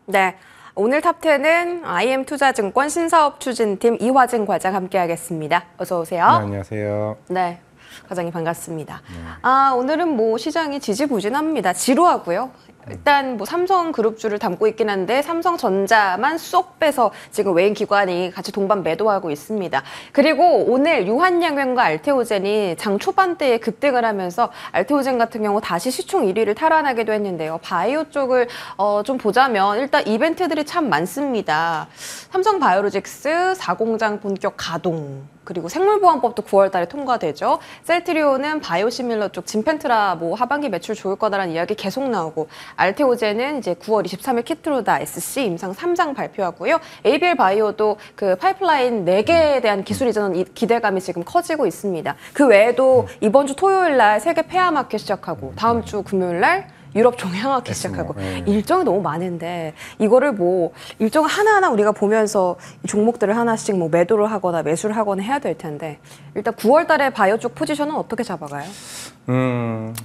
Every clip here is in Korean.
네, 오늘 탑10은 IM투자증권 신사업 추진팀 이화진 과장 함께하겠습니다. 어서 오세요. 네, 안녕하세요. 네, 과장님 반갑습니다. 오늘은 뭐 시장이 지지부진합니다. 지루하고요. 일단 뭐 삼성그룹주를 담고 있긴 한데 삼성전자만 쏙 빼서 지금 외인 기관이 같이 동반 매도하고 있습니다. 그리고 오늘 유한양면과 알테오젠이 장 초반대에 급등을 하면서 알테오젠 같은 경우 다시 시총 1위를 탈환하기도 했는데요. 바이오 쪽을 좀 보자면 일단 이벤트들이 참 많습니다. 삼성바이오로직스 4공장 본격 가동. 그리고 생물보안법도 9월 달에 통과되죠. 셀트리온은 바이오시밀러 쪽 진펜트라 뭐 하반기 매출 좋을 거다라는 이야기 계속 나오고 알테오젠은 이제 9월 23일 키트루다 SC 임상 3장 발표하고요. ABL 바이오도 그 파이프라인 4개에 대한 기술 이전 기대감이 지금 커지고 있습니다. 그 외에도 이번 주 토요일 날 세계 폐암학회 시작하고 다음 주 금요일 날 유럽 종양학회 시작하고 일정이 너무 많은데 이거를 뭐 일정 하나하나 우리가 보면서 이 종목들을 하나씩 뭐 매도를 하거나 매수를 하거나 해야 될 텐데 일단 9월 달에 바이오 쪽 포지션은 어떻게 잡아가요?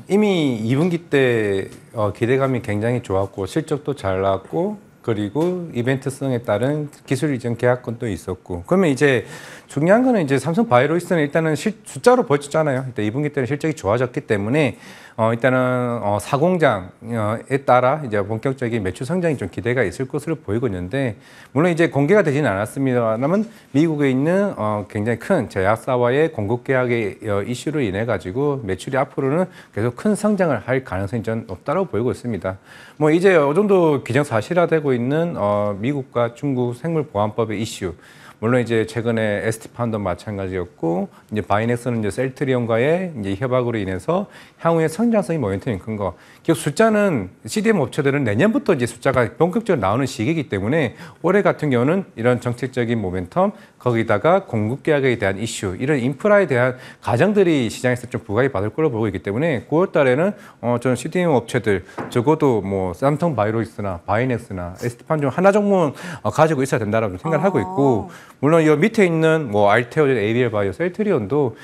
이미 2분기 때 기대감이 굉장히 좋았고 실적도 잘 나왔고 그리고 이벤트성에 따른 기술 이전 계약권도 있었고 그러면 이제 중요한 거는 이제 삼성 바이오로직스는 일단은 숫자로 보여줬잖아요. 일단 2분기 때는 실적이 좋아졌기 때문에 일단은 사공장에 따라 이제 본격적인 매출 성장이 좀 기대가 있을 것으로 보이고 있는데 물론 이제 공개가 되지는 않았습니다만 미국에 있는 굉장히 큰 제약사와의 공급 계약의 이슈로 인해 가지고 매출이 앞으로는 계속 큰 성장을 할 가능성이 좀 높다고 보이고 있습니다. 뭐 이제 어느 정도 기정사실화되고 있는 미국과 중국 생물보안법의 이슈. 물론 이제 최근에 ST판도 마찬가지였고 이제 바이넥스는 이제 셀트리온과의 이제 협약으로 인해서 향후의 성장성이 모멘텀이 큰 거. 결국 숫자는 CDM 업체들은 내년부터 이제 숫자가 본격적으로 나오는 시기이기 때문에 올해 같은 경우는 이런 정책적인 모멘텀 거기다가 공급 계약에 대한 이슈 이런 인프라에 대한 가정들이 시장에서 좀 부각이 받을 걸로 보고 있기 때문에 9월 달에는 저는 CDM 업체들 적어도 뭐 삼성 바이오로직스나 바이넥스나 ST판 중 하나 정도는 가지고 있어야 된다라고 생각을 하고 있고 물론 이 밑에 있는 뭐 알테오젠, ABL 바이오, 셀트리온도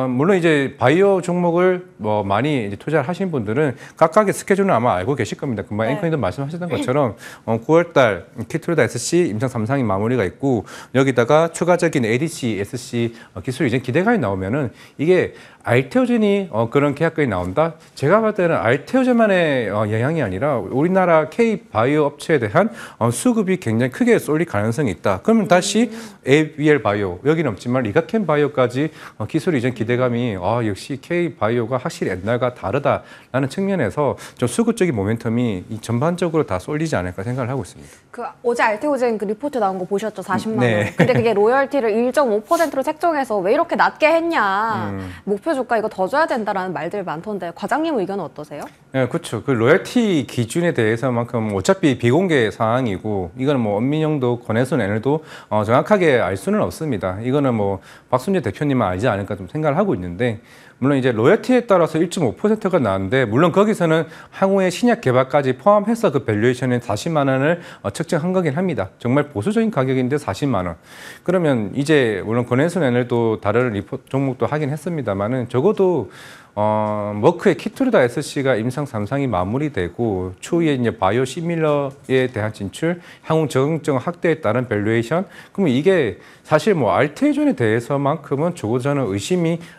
물론 이제 바이오 종목을 뭐 많이 이제 투자를 하신 분들은 각각의 스케줄은 아마 알고 계실 겁니다. 금방 앵커님도 말씀하셨던 것처럼 9월 달 키트루다 SC 임상 3상이 마무리가 있고 여기다가 추가적인 ADC, SC 기술 이전 기대감이 나오면은 이게 알테오젠이 그런 계약권이 나온다? 제가 봤을 때는 알테오젠만의 영향이 아니라 우리나라 K-바이오 업체에 대한 수급이 굉장히 크게 쏠릴 가능성이 있다. 그러면 다시 ABL 바이오, 여기는 없지만 리가켄 바이오까지 기술 이전 기대감이 역시 K-바이오가 확실히 옛날과 다르다라는 측면에서 좀 수급적인 모멘텀이 전반적으로 다 쏠리지 않을까 생각을 하고 있습니다. 그 어제 알테오젠 그 리포트 나온 거 보셨죠? 40만 네. 원. 근데 그게 로열티를 1.5%로 책정해서 왜 이렇게 낮게 했냐. 목표 주가 이거 더 줘야 된다라는 말들 많던데 과장님 의견은 어떠세요? 네, 그렇죠. 그 로열티 기준에 대해서만큼 어차피 비공개 사항이고 이거는 뭐 엄민영도 권혜순 애널도 정확하게 알 수는 없습니다. 이거는 뭐 박순재 대표님만 알지 않을까 좀 생각을 하고 있는데 물론 이제 로열티에 따라서 1.5%가 나왔는데 물론 거기서는 향후의 신약 개발까지 포함해서 그 밸류에이션에 40만 원을 책정한 거긴 합니다. 정말 보수적인 가격인데 40만 원. 그러면 이제 물론 권혜순 애널도 다른 종목도 하긴 했습니다만은 적어도 머크의 키트루다 SC가 임상 3상이 마무리되고 추후에 이제 바이오 시밀러에 대한 진출, 향후 적응증 확대에 따른 밸류에이션. 그러면 이게 사실 뭐 알테오젠에 대해서만큼은 적어도 저는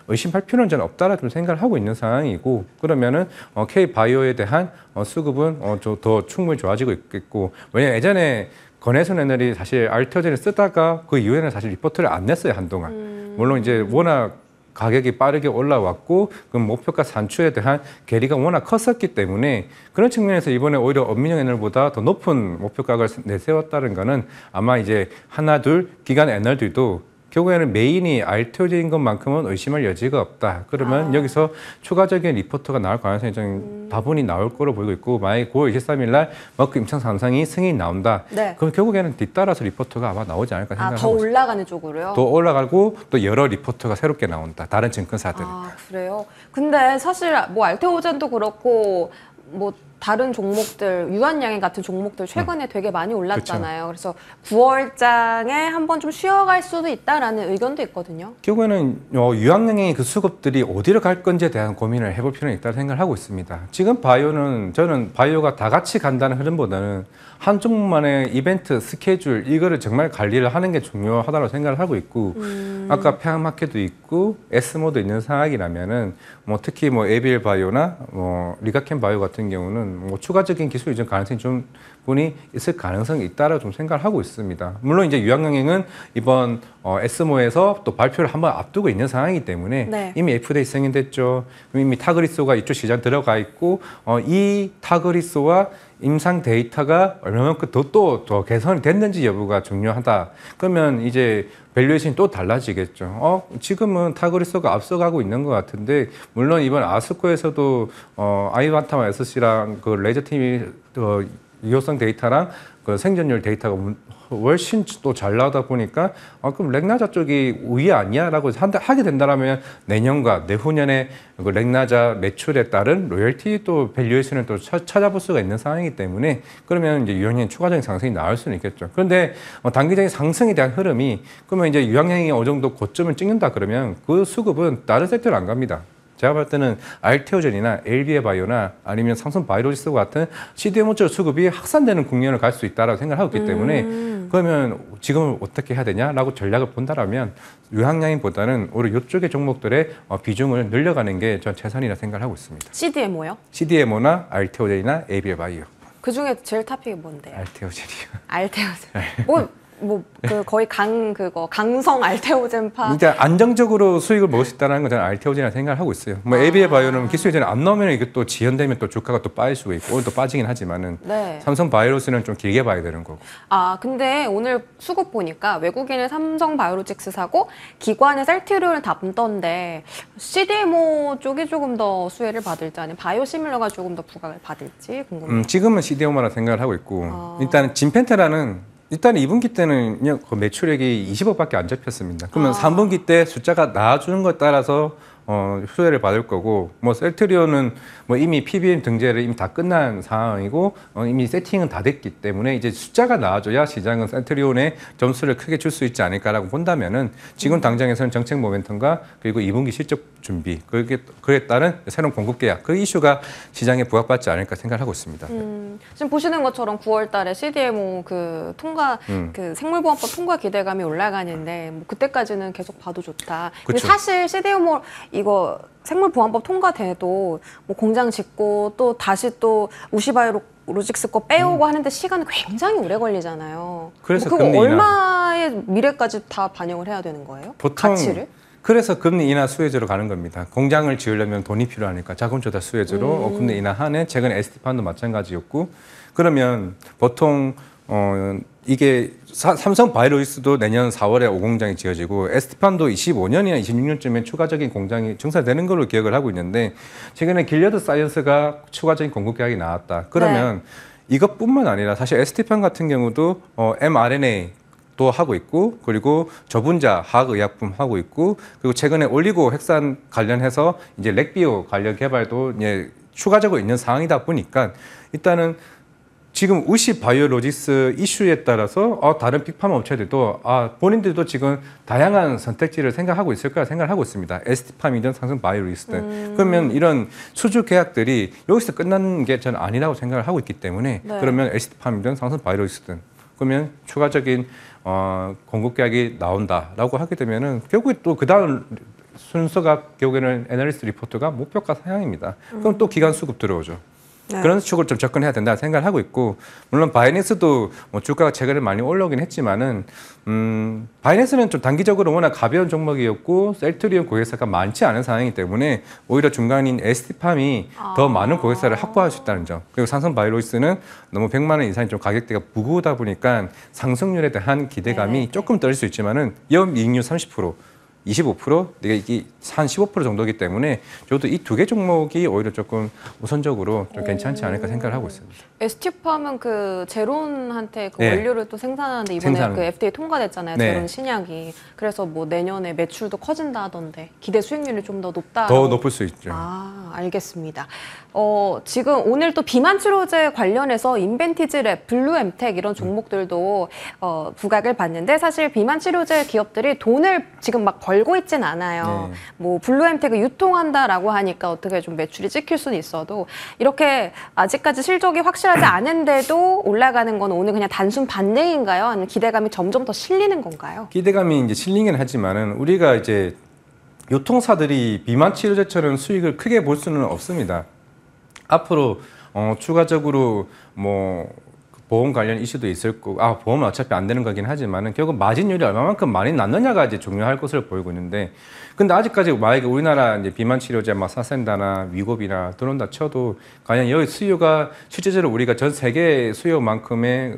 의심할 필요는 저는 없다라고 좀 생각을 하고 있는 상황이고 그러면은 K 바이오에 대한 수급은 더 충분히 좋아지고 있겠고 왜냐면 예전에 권혜순 애널이 사실 알테오젠을 쓰다가 그 이후에는 사실 리포트를 안 냈어요 한동안. 물론 이제 워낙 가격이 빠르게 올라왔고 그 목표가 산출에 대한 괴리가 워낙 컸었기 때문에 그런 측면에서 이번에 오히려 엄민영 애널보다 더 높은 목표가를 내세웠다는 거는 아마 이제 하나 둘 기관 애널들도 결국에는 메인이 알테오젠인 것만큼은 의심할 여지가 없다. 그러면 여기서 추가적인 리포트가 나올 가능성이 좀 다분히 나올 거로 보이고 있고 만약에 9월 23일 날 머크 임상 3상이 승인이 나온다. 네. 그럼 결국에는 뒤따라서 리포트가 아마 나오지 않을까 생각하고 있습니다. 더 올라가는 쪽으로요? 더 올라가고 또 여러 리포트가 새롭게 나온다. 다른 증권사들이. 그래요? 근데 사실 뭐 알테오젠도 그렇고 뭐 다른 종목들, 유한양행 같은 종목들 최근에 되게 많이 올랐잖아요. 그래서 9월장에 한번 좀 쉬어갈 수도 있다라는 의견도 있거든요. 결국에는 유한양행의 그 수급들이 어디로 갈 건지에 대한 고민을 해볼 필요는 있다고 생각을 하고 있습니다. 지금 바이오는 저는 바이오가 다 같이 간다는 흐름보다는 한 종목만의 이벤트 스케줄 이거를 정말 관리를 하는 게 중요하다고 생각을 하고 있고 아까 폐암마켓도 있고 에스모도 있는 상황이라면은 뭐 특히 뭐 에비엘 바이오나 뭐 리가켄 바이오 같은 경우는 뭐 추가적인 기술 이전 가능성이 좀 분이 있을 가능성이 있다라고 좀 생각을 하고 있습니다. 물론 이제 유한양행은 이번 에스모에서 또 발표를 한번 앞두고 있는 상황이기 때문에 네. 이미 FDA 승인됐죠. 이미 타그리소가 이쪽 시장 들어가 있고 이 타그리소와 임상 데이터가 얼마만큼 더 개선이 됐는지 여부가 중요하다. 그러면 이제 밸류에이션이 또 달라지겠죠. 지금은 타그리소가 앞서가고 있는 것 같은데 물론 이번 아스코에서도 아이반타마 SC랑 그 레이저 팀이 유효성 데이터랑 그 생존율 데이터가 훨씬 또 잘 나오다 보니까 그럼 렉나자 쪽이 우위 아니야라고 하게 된다라면 내년과 내후년에 그 렉나자 매출에 따른 로열티 또 밸류에이션을 또 찾아볼 수가 있는 상황이기 때문에 그러면 이제 유한양행 추가적인 상승이 나올 수는 있겠죠. 그런데 단기적인 상승에 대한 흐름이 그러면 이제 유한양행이 어느 정도 고점을 찍는다 그러면 그 수급은 다른 섹터로 안 갑니다. 제가 볼 때는 알테오젠이나 엘비에 바이오나 아니면 삼성 바이오로직스 같은 CDMO 쪽 수급이 확산되는 국면을 갈 수 있다고 생각을 하고 있기 때문에 그러면 지금 어떻게 해야 되냐라고 전략을 본다라면 유한양행보다는 오히려 이쪽의 종목들의 비중을 늘려가는 게 전 최선이라 생각을 하고 있습니다. CDMO요? CDMO나 알테오젠이나 엘비에 바이오. 그 중에 제일 탑픽이 뭔데요? 알테오젠이요. 알테오젠. 그 거의 강성 알테오젠파. 일단 안정적으로 수익을 먹을 수 있다는 건 저는 알테오젠이라 생각을 하고 있어요. 뭐 에비에 바이오는 기술이 전에 안 나오면 이게 또 지연되면 또 주가가 또 빠질 수가 있고 오늘 또 빠지긴 하지만은 네. 삼성 바이오로스는 좀 길게 봐야 되는 거고. 근데 오늘 수급 보니까 외국인은 삼성 바이오로직스 사고 기관은 셀트리온을 담던데 CDMO 쪽이 조금 더 수혜를 받을지 아니면 바이오시밀러가 조금 더 부각을 받을지 궁금해요. 지금은 CDMO라 생각을 하고 있고 일단 진펜테라는 일단 2분기 때는 그 매출액이 20억밖에 안 잡혔습니다. 그러면 3분기 때 숫자가 나와주는 것에 따라서 수혜를 받을 거고 뭐 셀트리온은 뭐 이미 PBM 등재를 이미 다 끝난 상황이고 이미 세팅은 다 됐기 때문에 이제 숫자가 나와줘야 시장은 셀트리온의 점수를 크게 줄 수 있지 않을까라고 본다면은 지금 당장에서는 정책 모멘텀과 그리고 2분기 실적 준비 그에 따른 새로운 공급 계약 그 이슈가 시장에 부각받지 않을까 생각하고 있습니다. 지금 보시는 것처럼 9월달에 CDMO 그 통과 그 생물보안법 통과 기대감이 올라가는데 뭐 그때까지는 계속 봐도 좋다. 근데 그쵸. 사실 CDMO 이거 생물보안법 통과돼도 뭐 공장 짓고 또 다시 또 우시바이오로직스 거 빼오고 하는데 시간이 굉장히 오래 걸리잖아요. 그래서 그거 금리 인하. 얼마의 미래까지 다 반영을 해야 되는 거예요? 보통 가치를? 그래서 금리 인하 수혜제로 가는 겁니다. 공장을 지으려면 돈이 필요하니까 자금 조달 수혜제로 금리 인하하는 최근 ST판도 마찬가지였고 그러면 보통 이게 삼성 바이오로직스도 내년 4월에 5공장이 지어지고 ST판도 25년이나 26년쯤에 추가적인 공장이 증설되는 걸로 기억을 하고 있는데 최근에 길리어드 사이언스가 추가적인 공급 계약이 나왔다. 그러면 이것뿐만 아니라 사실 ST판 같은 경우도 mRNA 도 하고 있고 그리고 저분자 화학의약품 하고 있고 그리고 최근에 올리고 핵산 관련해서 이제 렉비오 관련 개발도 이제 추가적으로 있는 상황이다 보니까 일단은 지금 우시 바이오로직스 이슈에 따라서 다른 빅파마 업체들도 본인들도 지금 다양한 선택지를 생각하고 있을 거라 생각을 하고 있습니다. ST팜이든 삼성 바이오로직스든 그러면 이런 수주 계약들이 여기서 끝나는 게 저는 아니라고 생각을 하고 있기 때문에 그러면 ST팜이든 삼성 바이오로직스든 그러면 추가적인 공급 계약이 나온다라고 하게 되면은 결국에 또 그 다음 순서가 결국에는 애널리스트 리포트가 목표가 상향입니다. 그럼 또 기간 수급 들어오죠. 네. 그런 쪽으로 좀 접근해야 된다 생각을 하고 있고 물론 바이낸스도 뭐 주가가 최근에 많이 올라오긴 했지만은 바이낸스는 좀 단기적으로 워낙 가벼운 종목이었고 셀트리온 고객사가 많지 않은 상황이기 때문에 오히려 중간인 ST팜이 더 많은 고객사를 확보할 수 있다는 점 그리고 삼성 바이오로직스는 너무 100만 원 이상이 좀 가격대가 무거우다 보니까 상승률에 대한 기대감이 조금 떨어질 수 있지만은 영이익률 30% 25%, 이게 한 15% 정도이기 때문에 저도 이 두 개 종목이 오히려 조금 우선적으로 좀 괜찮지 않을까 생각을 하고 있습니다. ST팜은 그 제론한테 그 네. 원료를 또 생산하는데 이번에 그 FDA 통과됐잖아요. 네. 제론 신약이. 그래서 뭐 내년에 매출도 커진다 하던데 기대 수익률이 좀 더 높다. 더 높을 수 있죠. 알겠습니다. 지금 오늘 또 비만 치료제 관련해서 인벤티지랩, 블루엠텍 이런 종목들도 부각을 봤는데 사실 비만 치료제 기업들이 돈을 지금 막 벌고 있진 않아요. 네. 뭐 블루엠텍을 유통한다라고 하니까 어떻게 좀 매출이 찍힐 수는 있어도 이렇게 아직까지 실적이 확실하지 않은데도 올라가는 건 오늘 그냥 단순 반등인가요? 아니면 기대감이 점점 더 실리는 건가요? 기대감이 이제 실리긴 하지만은 우리가 이제 유통사들이 비만 치료제처럼 수익을 크게 볼 수는 없습니다. 앞으로 추가적으로 뭐 보험 관련 이슈도 있을 거고, 보험은 어차피 안 되는 거긴 하지만은 결국 마진율이 얼마만큼 많이 났느냐가 이제 중요할 것으로 보이고 있는데, 근데 아직까지 만약에 우리나라 이제 비만 치료제 막 사센다나 위고비나 들어온다 쳐도 과연 여기 수요가 실제적으로 우리가 전 세계 수요만큼의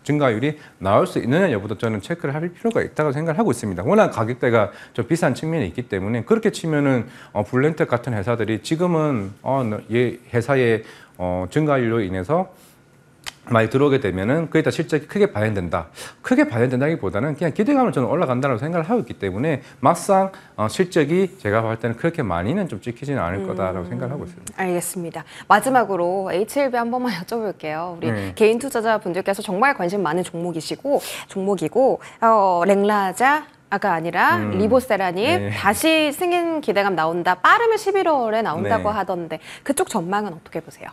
증가율이 나올 수 있느냐 여부도 저는 체크를 할 필요가 있다고 생각을 하고 있습니다. 워낙 가격대가 좀 비싼 측면이 있기 때문에 그렇게 치면은 블렌텍 같은 회사들이 지금은 이 회사의 증가율로 인해서 많이 들어오게 되면은 거기다 실적이 크게 반영된다. 크게 반영된다기보다는 그냥 기대감을 저는 올라간다고 생각을 하고 있기 때문에 막상 실적이 제가 볼 때는 그렇게 많이는 좀 찍히지는 않을 거다라고 생각을 하고 있습니다. 알겠습니다. 마지막으로 HLB 한 번만 여쭤볼게요. 우리 개인 투자자분들께서 정말 관심 많은 종목이고 랭라자 아까 아니라 리보세라님 다시 승인 기대감 나온다. 빠르면 11월에 나온다고 하던데 그쪽 전망은 어떻게 보세요?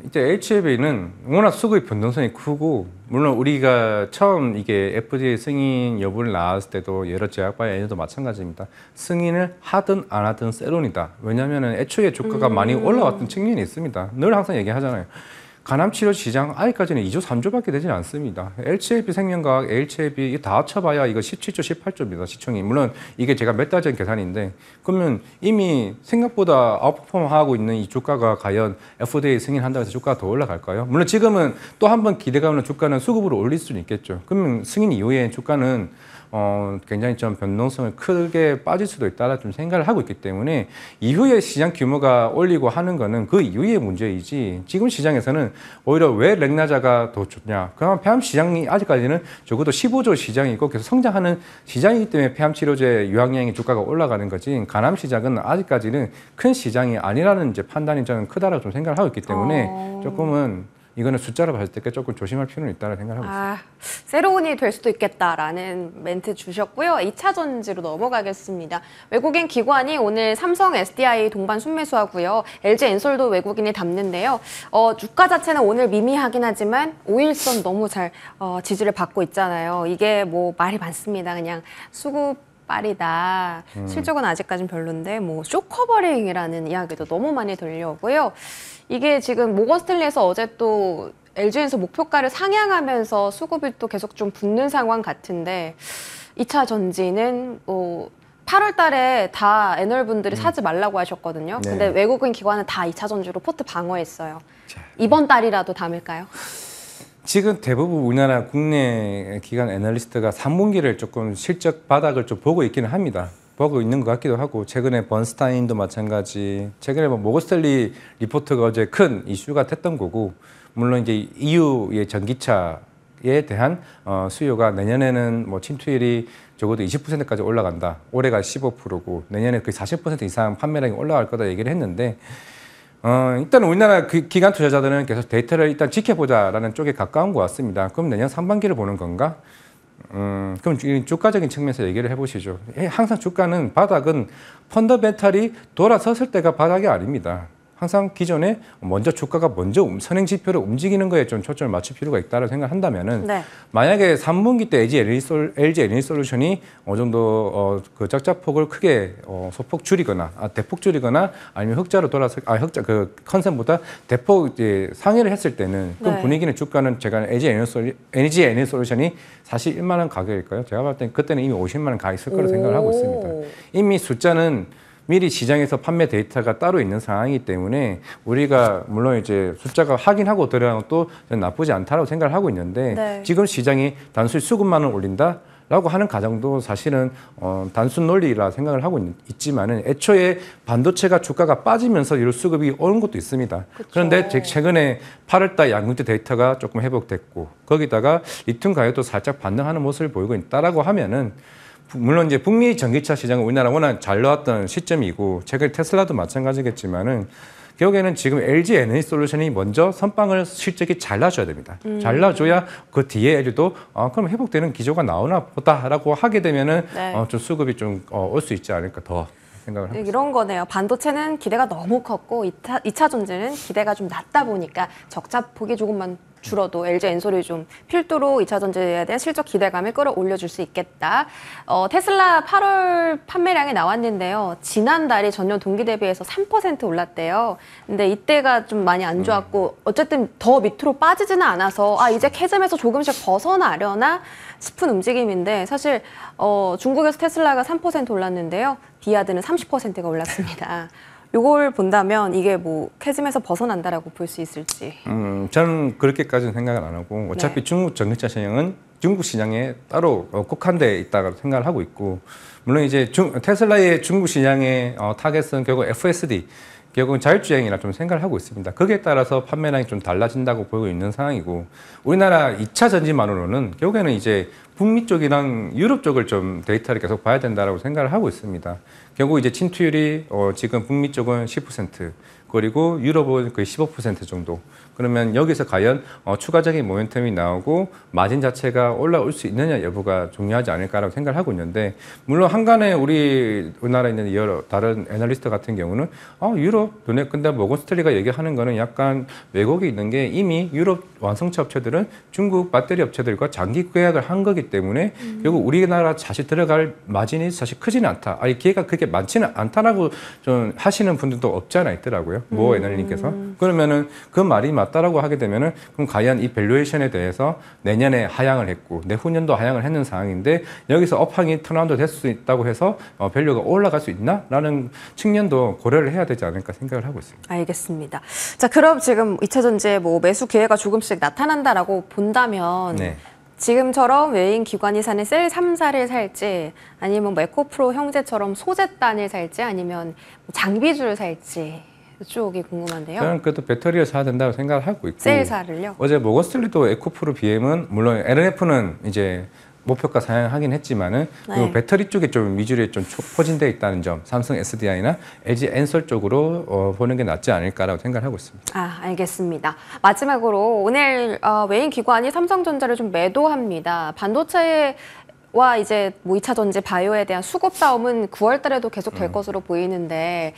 이제 HLB는 워낙 수급의 변동성이 크고, 물론 우리가 처음 이게 FDA 승인 여부를 나왔을 때도 여러 제약바이오 애들도 마찬가지입니다. 승인을 하든 안 하든 세론이다. 왜냐하면 애초에 주가가 많이 올라왔던 측면이 있습니다. 늘 항상 얘기하잖아요. 간암치료 시장 아직까지는 2조, 3조밖에 되지 않습니다. LCLB 생명과학, HLB 다 합쳐봐야 이거 17조, 18조입니다. 시총이. 물론 이게 제가 몇 달 전 계산인데, 그러면 이미 생각보다 아웃퍼폼하고 있는 이 주가가 과연 FDA 승인한다고 해서 주가가 더 올라갈까요? 물론 지금은 또 한 번 기대감으로 주가는 수급으로 올릴 수는 있겠죠. 그러면 승인 이후에 주가는 굉장히 좀 변동성을 크게 빠질 수도 있다라 좀 생각을 하고 있기 때문에 이후에 시장 규모가 올리고 하는 거는 그 이후의 문제이지, 지금 시장에서는 오히려 왜 렉나자가 더 좋냐. 그러면 폐암 시장이 아직까지는 적어도 15조 시장이고 계속 성장하는 시장이기 때문에 폐암 치료제 유황량의 주가가 올라가는 거지, 간암 시장은 아직까지는 큰 시장이 아니라는 이제 판단이 저는 크다라고 좀 생각을 하고 있기 때문에 조금은 이거는 숫자로 봤을 때 조금 조심할 필요는 있다고 생각하고 있습니다. 세로운이 될 수도 있겠다라는 멘트 주셨고요. 2차 전지로 넘어가겠습니다. 외국인 기관이 오늘 삼성 SDI 동반 순매수하고요. LG 엔솔도 외국인이 담는데요. 주가 자체는 오늘 미미하긴 하지만 5일선 너무 잘 지지를 받고 있잖아요. 이게 뭐 말이 많습니다. 그냥 수급 빨이다. 실적은 아직까지는 별론데 뭐 쇼커버링이라는 이야기도 너무 많이 들려오고요. 이게 지금 모건스탠리에서 어제 또 LG에서 목표가를 상향하면서 수급이 또 계속 좀 붙는 상황 같은데 2차 전지는 8월 달에 다 애널분들이 사지 말라고 하셨거든요. 근데 외국인 기관은 다 2차 전지로 포트 방어했어요. 이번 달이라도 담을까요? 지금 대부분 우리나라 국내 기관 애널리스트가 3분기를 조금 실적 바닥을 좀 보고 있기는 합니다. 보고 있는 것 같기도 하고, 최근에 번스타인도 마찬가지, 최근에 뭐 모건스탠리 리포트가 어제 큰 이슈가 됐던 거고, 물론 이제 EU의 전기차에 대한 수요가 내년에는 뭐 침투율이 적어도 20%까지 올라간다. 올해가 15%고 내년에 거의 40% 이상 판매량이 올라갈 거다 얘기를 했는데, 일단 우리나라 기관 투자자들은 계속 데이터를 일단 지켜보자라는 쪽에 가까운 것 같습니다. 그럼 내년 상반기를 보는 건가? 그럼 주가적인 측면에서 얘기를 해보시죠. 항상 주가는 바닥은 펀더멘탈이 돌아섰을 때가 바닥이 아닙니다. 항상 기존에 먼저 주가가 먼저 선행 지표를 움직이는 거에 좀 초점을 맞출 필요가 있다고 생각한다면은 만약에 3분기 때 LG 에너지솔루션이 어느 정도 그 적자폭을 크게 소폭 줄이거나 대폭 줄이거나 아니면 흑자로 돌아서 그 컨셉보다 대폭 이제 상회를 했을 때는 그 분위기는 주가는 제가 LG 에너지솔루션이 사실 1만 원 가격일까요? 제가 봤을 때 그때는 이미 50만 원 가 있을 거로 생각을 하고 있습니다. 이미 숫자는 미리 시장에서 판매 데이터가 따로 있는 상황이기 때문에 우리가 물론 이제 숫자가 확인하고 들어가는 것도 나쁘지 않다고 생각을 하고 있는데, 지금 시장이 단순히 수급만을 올린다라고 하는 가정도 사실은 단순 논리라 생각을 하고 있지만은 애초에 반도체가 주가가 빠지면서 이런 수급이 오는 것도 있습니다. 그런데 최근에 8월달 양극재 데이터가 조금 회복됐고 거기다가 리튬 가격도 살짝 반등하는 모습을 보이고 있다라고 하면은, 물론 이제 북미 전기차 시장은 우리나라 워낙 잘 나왔던 시점이고 최근 테슬라도 마찬가지겠지만은 결국에는 지금 LG 에너지 솔루션이 먼저 선빵을 실적이 잘 나줘야 됩니다. 잘 나줘야 그 뒤에 LG도 그럼 회복되는 기조가 나오나 보다라고 하게 되면은 네. 좀 수급이 좀 올 수 있지 않을까 더 생각을 합니다. 이런 거네요. 반도체는 기대가 너무 컸고 2차 전지는 기대가 좀 낮다 보니까 적자폭이 조금만 줄어도 LG 엔솔이 좀 필두로 2차 전지에 대한 실적 기대감을 끌어올려줄 수 있겠다. 테슬라 8월 판매량이 나왔는데요. 지난달이 전년 동기 대비해서 3% 올랐대요. 근데 이때가 좀 많이 안 좋았고 어쨌든 더 밑으로 빠지지는 않아서 이제 캐즘에서 조금씩 벗어나려나 싶은 움직임인데 사실 중국에서 테슬라가 3% 올랐는데요. 비아드는 30%가 올랐습니다. 요걸 본다면 이게 뭐 캐즘에서 벗어난다라고 볼 수 있을지. 저는 그렇게까지는 생각을 안 하고 어차피 네. 중국 전기차 시장은 중국 시장에 따로 국한돼 있다고 생각을 하고 있고 물론 이제 테슬라의 중국 시장의 타겟은 결국 FSD 결국은 자율주행이라 좀 생각을 하고 있습니다. 거기에 따라서 판매량이 좀 달라진다고 보고 있는 상황이고 우리나라 2차 전지만으로는 결국에는 이제 북미 쪽이랑 유럽 쪽을 좀 데이터를 계속 봐야 된다라고 생각을 하고 있습니다. 결국 이제 침투율이 지금 북미 쪽은 10% 그리고 유럽은 거의 15% 정도. 그러면 여기서 과연 추가적인 모멘텀이 나오고 마진 자체가 올라올 수 있느냐 여부가 중요하지 않을까라고 생각을 하고 있는데 물론 한간에 우리나라에 있는 여러 다른 애널리스트 같은 경우는 유럽 눈에 근데 모건 스탠리가 얘기하는 거는 약간 왜곡이 있는 게 이미 유럽 완성차 업체들은 중국 배터리 업체들과 장기 계약을 한 거기 때문에 결국 우리나라 다시 들어갈 마진이 사실 크지는 않다. 기회가 그렇게 많지는 않다라고 좀 하시는 분들도 없지 않아 있더라고요. 모 애널리님께서. 그러면은 그 말이 맞다라고 하게 되면은 그럼 과연 이 밸류에이션에 대해서 내년에 하향을 했고 내후년도 하향을 했는 상황인데 여기서 업황이 턴아웃 될 수 있다고 해서 밸류가 올라갈 수 있나라는 측면도 고려를 해야 되지 않을까 생각을 하고 있습니다. 알겠습니다. 자, 그럼 지금 2차 전지에 뭐 매수 기회가 조금씩 나타난다라고 본다면 네. 지금처럼 외인 기관이 사는 셀 3사를 살지 아니면 뭐 에코프로 형제처럼 소재단을 살지 아니면 장비주를 살지 이쪽이 궁금한데요. 저는 그래도 배터리를 사야 된다고 생각을 하고 있고 셀사를요? 어제 모건 스탠리도 에코프로 BM은 물론 LNF는 이제 목표가 상향하긴 했지만은 네. 배터리 쪽에 좀 위주로 좀 포진되어 있다는 점, 삼성 SDI나 LG 엔솔 쪽으로 보는 게 낫지 않을까라고 생각을 하고 있습니다. 알겠습니다. 마지막으로 오늘 외인 기관이 삼성전자를 좀 매도합니다. 반도체와 이제 뭐 2차 전지 바이오에 대한 수급 싸움은 9월 달에도 계속 될 것으로 보이는데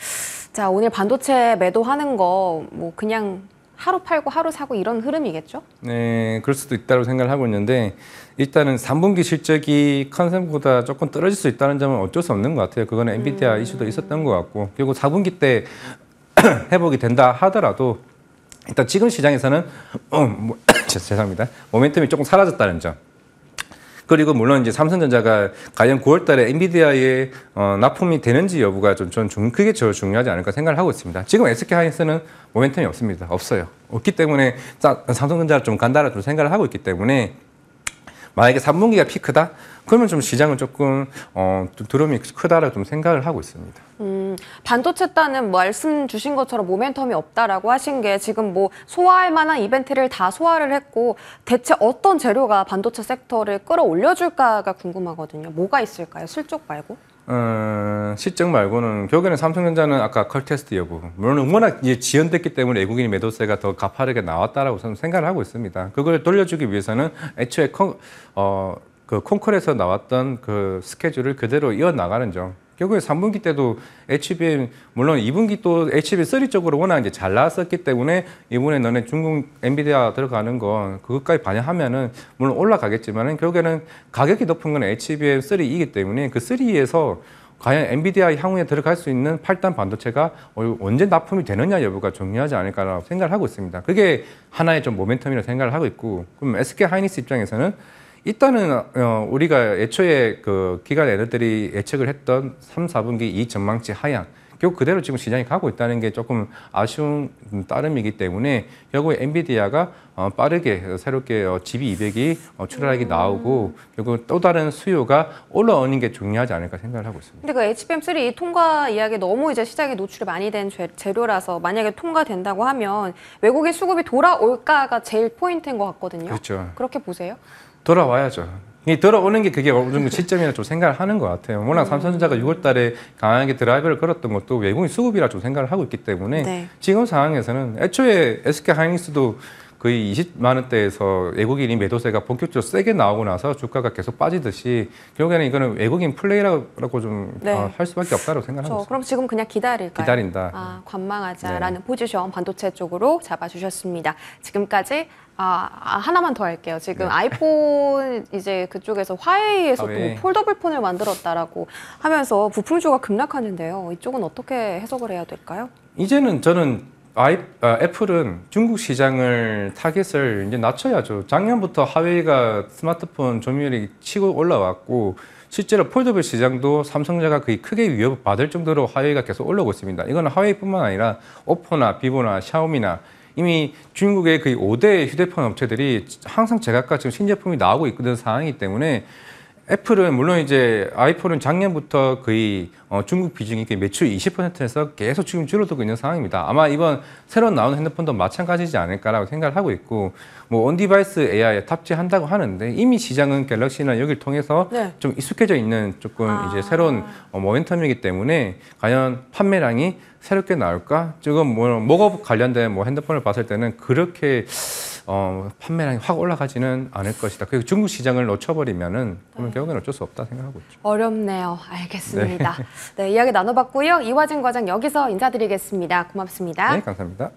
자, 오늘 반도체 매도하는 거 뭐 그냥 하루 팔고 하루 사고 이런 흐름이겠죠? 네, 그럴 수도 있다고 생각을 하고 있는데 일단은 3분기 실적이 컨센보다 조금 떨어질 수 있다는 점은 어쩔 수 없는 것 같아요. 그거는 엔비디아 이슈도 있었던 것 같고 그리고 4분기 때 회복이 된다 하더라도 일단 지금 시장에서는 죄송합니다. 모멘텀이 조금 사라졌다는 점. 그리고 물론 이제 삼성전자가 과연 9월 달에 엔비디아에 납품이 되는지 여부가 그게 저 중요하지 않을까 생각을 하고 있습니다. 지금 SK하이닉스는 모멘텀이 없습니다. 없어요. 없기 때문에 삼성전자를 좀 간다라 좀 생각을 하고 있기 때문에 만약에 3분기가 피크다? 그러면 좀 시장은 조금 두려움이 크다라고 좀 생각을 하고 있습니다. 반도체단은 말씀 주신 것처럼 모멘텀이 없다라고 하신 게 지금 뭐 소화할 만한 이벤트를 다 소화를 했고 대체 어떤 재료가 반도체 섹터를 끌어올려줄까가 궁금하거든요. 뭐가 있을까요? 실적 말고? 실적 말고는 결국에는 삼성전자는 아까 컬 테스트 여부 물론 워낙 이제 지연됐기 때문에 외국인 매도세가 더 가파르게 나왔다라고 저는 생각을 하고 있습니다. 그걸 돌려주기 위해서는 애초에 그 콘콜에서 나왔던 그 스케줄을 그대로 이어나가는 점. 결국에 3분기 때도 HBM 물론 2분기 또 HBM3 쪽으로 워낙 이제 잘 나왔었기 때문에 이번에 너네 중국 엔비디아 들어가는 거 그것까지 반영하면은 물론 올라가겠지만은 결국에는 가격이 높은 건 HBM3이기 때문에 그 3에서 과연 엔비디아 향후에 들어갈 수 있는 8단 반도체가 언제 납품이 되느냐 여부가 중요하지 않을까라고 생각을 하고 있습니다. 그게 하나의 좀 모멘텀이라고 생각을 하고 있고 그럼 SK 하이닉스 입장에서는 일단은 우리가 애초에 그 기관 애들이 예측을 했던 3, 4분기 이익 전망치 하향 결국 그대로 지금 시장이 가고 있다는 게 조금 아쉬운 따름이기 때문에 결국 엔비디아가 빠르게 새롭게 GB200이 출하락이 나오고 결국 또 다른 수요가 올라오는 게 중요하지 않을까 생각을 하고 있습니다. 근데 그 HBM3 통과 이야기 너무 이제 시장에 노출이 많이 된 재료라서 만약에 통과된다고 하면 외국인 수급이 돌아올까가 제일 포인트인 것 같거든요. 그렇죠. 그렇게 보세요? 돌아와야죠. 이 들어오는 게 그게 어느 정도 시점이라 좀 생각을 하는 것 같아요. 워낙 삼성전자가 6월달에 강하게 드라이브를 걸었던 것도 외국인 수급이라 좀 생각을 하고 있기 때문에 네. 지금 상황에서는 애초에 SK하이닉스도 거의 20만 원대에서 외국인이 매도세가 본격적으로 세게 나오고 나서 주가가 계속 빠지듯이 결국에는 이거는 외국인 플레이라고 좀 네. 할 수밖에 없다고 생각하고 있습니다. 그럼 지금 그냥 기다릴까요? 기다린다. 관망하자라는 포지션 반도체 쪽으로 잡아주셨습니다. 지금까지 하나만 더 할게요. 지금 아이폰 이제 그쪽에서 화웨이에서 화웨이. 또 폴더블 폰을 만들었다라고 하면서 부품주가 급락하는데요. 이쪽은 어떻게 해석을 해야 될까요? 이제는 저는 애플은 중국 시장을 타겟을 이제 낮춰야죠. 작년부터 화웨이가 스마트폰 점유율이 치고 올라왔고 실제로 폴더블 시장도 삼성전자가 거의 크게 위협받을 정도로 화웨이가 계속 올라오고 있습니다. 이거는 화웨이뿐만 아니라 오포나 비보나 샤오미나 이미 중국의 거의 5대 휴대폰 업체들이 항상 제각각 지금 신제품이 나오고 있는 상황이기 때문에 애플은 물론 이제 아이폰은 작년부터 거의 중국 비중이 매출 20%에서 계속 지금 줄어들고 있는 상황입니다. 아마 이번 새로 나오는 핸드폰도 마찬가지지 않을까라고 생각을 하고 있고 뭐 온디바이스 AI에 탑재한다고 하는데 이미 시장은 갤럭시나 여기를 통해서 네. 좀 익숙해져 있는 조금 이제 새로운 모멘텀이기 때문에 과연 판매량이 새롭게 나올까? 지금 뭐가 관련된 핸드폰을 봤을 때는 그렇게 판매량이 확 올라가지는 않을 것이다. 그리고 중국 시장을 놓쳐버리면은 그러면 결국에는 어쩔 수 없다 생각하고 있죠. 어렵네요. 알겠습니다. 네, 이야기 나눠봤고요. 이화진 과장 여기서 인사드리겠습니다. 고맙습니다. 네, 감사합니다.